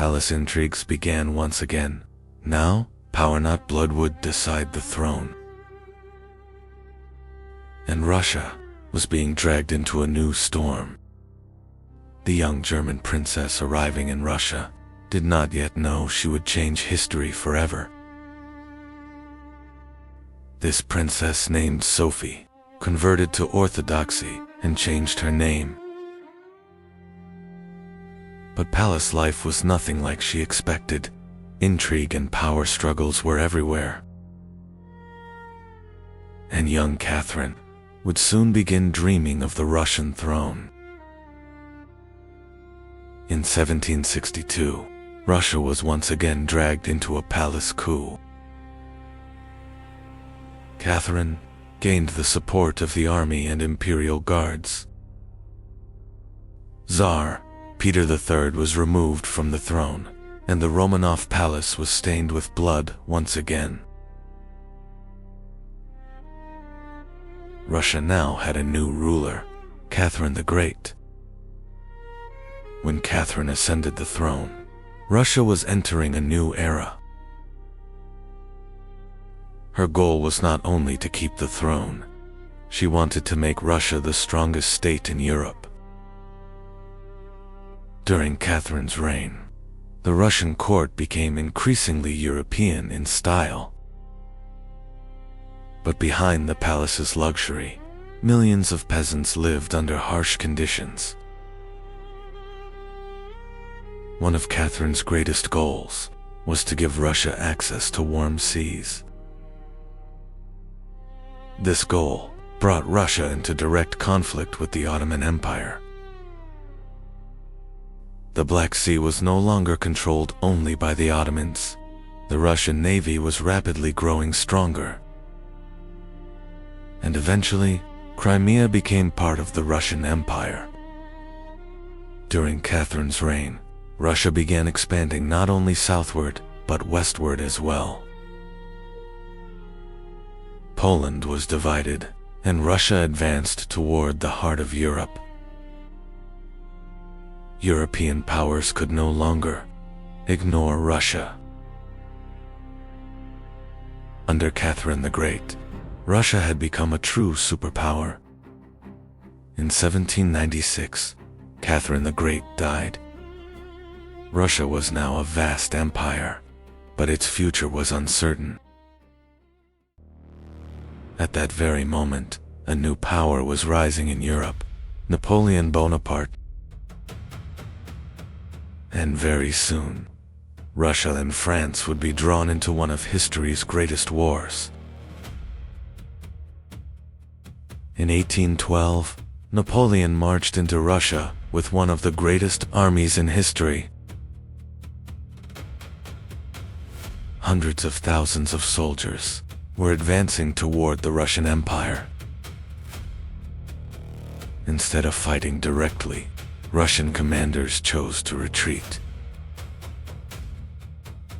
Palace intrigues began once again. Now, power not blood would decide the throne. And Russia was being dragged into a new storm. The young German princess arriving in Russia did not yet know she would change history forever. This princess, named Sophie, converted to Orthodoxy and changed her name. But palace life was nothing like she expected. Intrigue and power struggles were everywhere. And young Catherine would soon begin dreaming of the Russian throne. In 1762, Russia was once again dragged into a palace coup. Catherine gained the support of the army and imperial guards. Tsar Peter III was removed from the throne, and the Romanov palace was stained with blood once again. Russia now had a new ruler, Catherine the Great. When Catherine ascended the throne, Russia was entering a new era. Her goal was not only to keep the throne, she wanted to make Russia the strongest state in Europe. During Catherine's reign, the Russian court became increasingly European in style. But behind the palace's luxury, millions of peasants lived under harsh conditions. One of Catherine's greatest goals was to give Russia access to warm seas. This goal brought Russia into direct conflict with the Ottoman Empire. The Black Sea was no longer controlled only by the Ottomans. The Russian navy was rapidly growing stronger. And eventually, Crimea became part of the Russian Empire. During Catherine's reign, Russia began expanding not only southward, but westward as well. Poland was divided, and Russia advanced toward the heart of Europe. European powers could no longer ignore Russia. Under Catherine the Great, Russia had become a true superpower. In 1796, Catherine the Great died. Russia was now a vast empire, but its future was uncertain. At that very moment, a new power was rising in Europe, Napoleon Bonaparte. And very soon, Russia and France would be drawn into one of history's greatest wars. In 1812, Napoleon marched into Russia with one of the greatest armies in history. Hundreds of thousands of soldiers were advancing toward the Russian Empire. Instead of fighting directly, Russian commanders chose to retreat.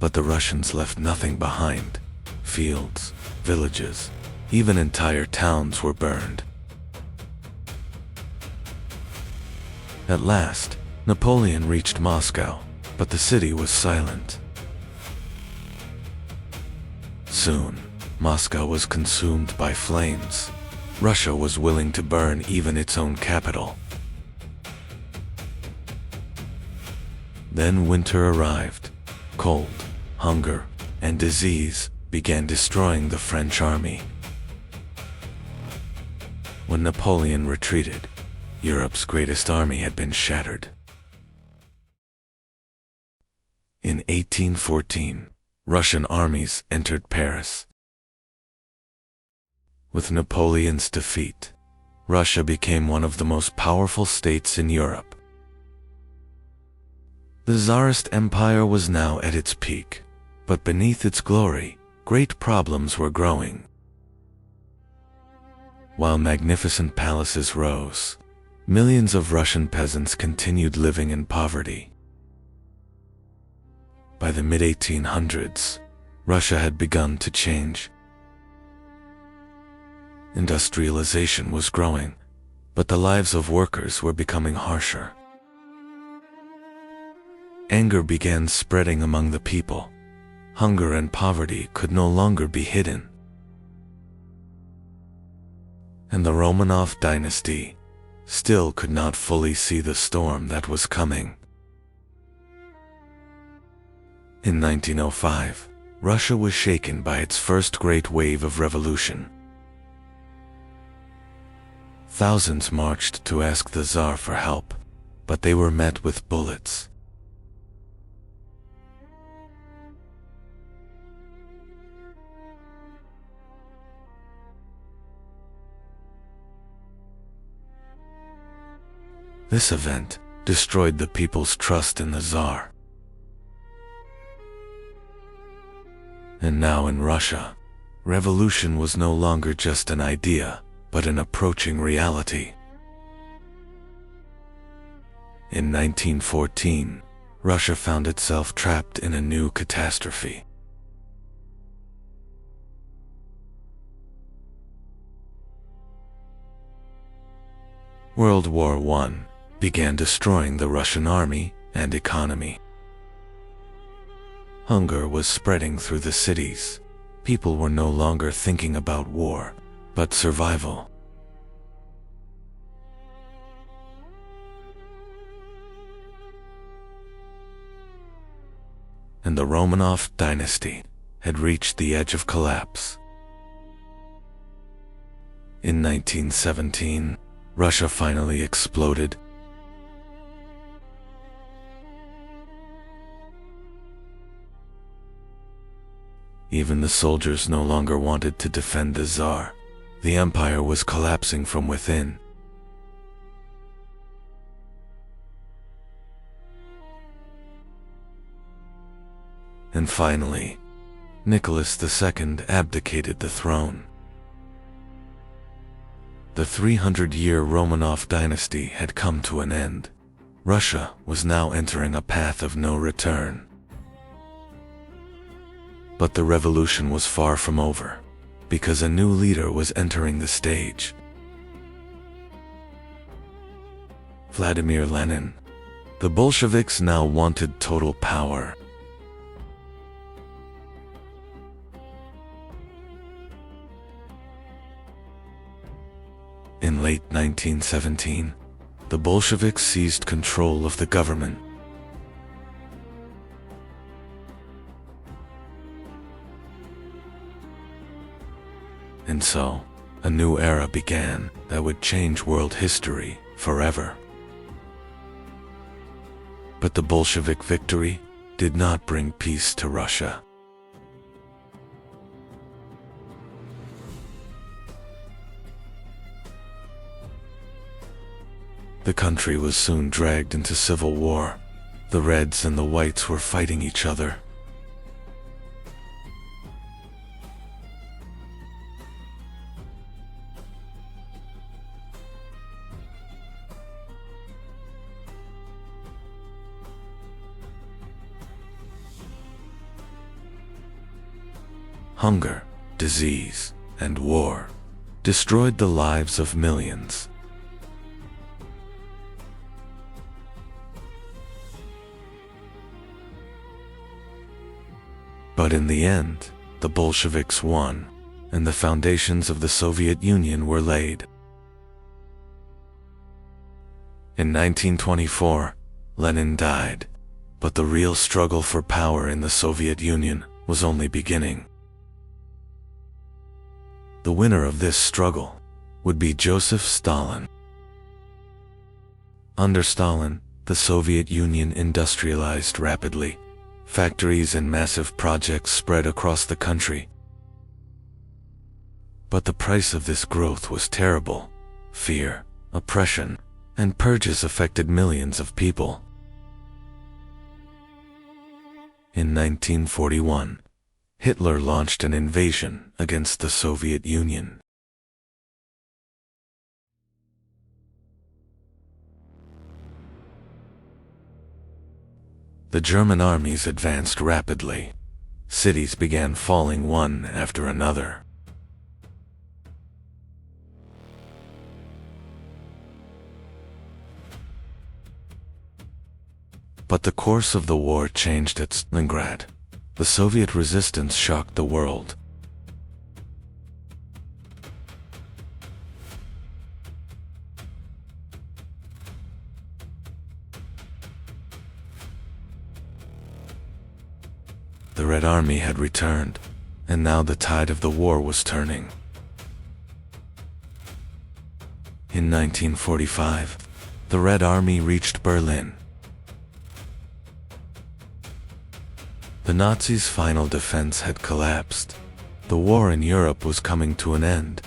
But the Russians left nothing behind. Fields, villages, even entire towns were burned. At last, Napoleon reached Moscow, but the city was silent. Soon, Moscow was consumed by flames. Russia was willing to burn even its own capital. Then winter arrived. Cold, hunger, and disease began destroying the French army. When Napoleon retreated, Europe's greatest army had been shattered. In 1814, Russian armies entered Paris. With Napoleon's defeat, Russia became one of the most powerful states in Europe. The Tsarist Empire was now at its peak, but beneath its glory, great problems were growing. While magnificent palaces rose, millions of Russian peasants continued living in poverty. By the mid-1800s, Russia had begun to change. Industrialization was growing, but the lives of workers were becoming harsher. Anger began spreading among the people. Hunger and poverty could no longer be hidden. And the Romanov dynasty still could not fully see the storm that was coming. In 1905, Russia was shaken by its first great wave of revolution. Thousands marched to ask the Tsar for help, but they were met with bullets. This event destroyed the people's trust in the Tsar. And now in Russia, revolution was no longer just an idea, but an approaching reality. In 1914, Russia found itself trapped in a new catastrophe. World War I began destroying the Russian army and economy. Hunger was spreading through the cities. People were no longer thinking about war, but survival. And the Romanov dynasty had reached the edge of collapse. In 1917, Russia finally exploded. Even the soldiers no longer wanted to defend the Tsar. The empire was collapsing from within. And finally, Nicholas II abdicated the throne. The 300-year Romanov dynasty had come to an end. Russia was now entering a path of no return. But the revolution was far from over, because a new leader was entering the stage. Vladimir Lenin. The Bolsheviks now wanted total power. In late 1917, the Bolsheviks seized control of the government. And so, a new era began that would change world history forever. But the Bolshevik victory did not bring peace to Russia. The country was soon dragged into civil war. The Reds and the Whites were fighting each other. Hunger, disease, and war destroyed the lives of millions. But in the end, the Bolsheviks won, and the foundations of the Soviet Union were laid. In 1924, Lenin died, but the real struggle for power in the Soviet Union was only beginning. The winner of this struggle would be Joseph Stalin. Under Stalin, the Soviet Union industrialized rapidly. Factories and massive projects spread across the country. But the price of this growth was terrible. Fear, oppression, and purges affected millions of people. In 1941, Hitler launched an invasion against the Soviet Union. The German armies advanced rapidly. Cities began falling one after another. But the course of the war changed at Stalingrad. The Soviet resistance shocked the world. The Red Army had returned, and now the tide of the war was turning. In 1945, the Red Army reached Berlin. The Nazis' final defense had collapsed. The war in Europe was coming to an end.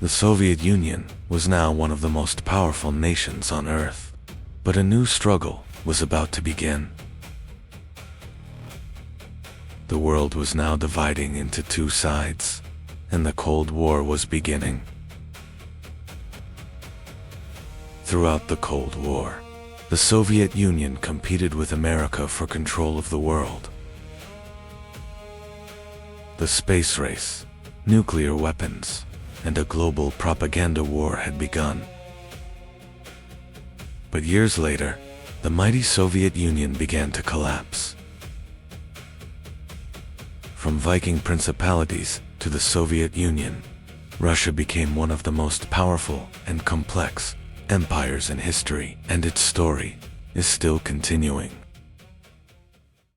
The Soviet Union was now one of the most powerful nations on Earth. But a new struggle was about to begin. The world was now dividing into two sides, and the Cold War was beginning. Throughout the Cold War, the Soviet Union competed with America for control of the world. The space race, nuclear weapons, and a global propaganda war had begun. But years later, the mighty Soviet Union began to collapse. From Viking principalities to the Soviet Union, Russia became one of the most powerful and complex empires in history, and its story is still continuing.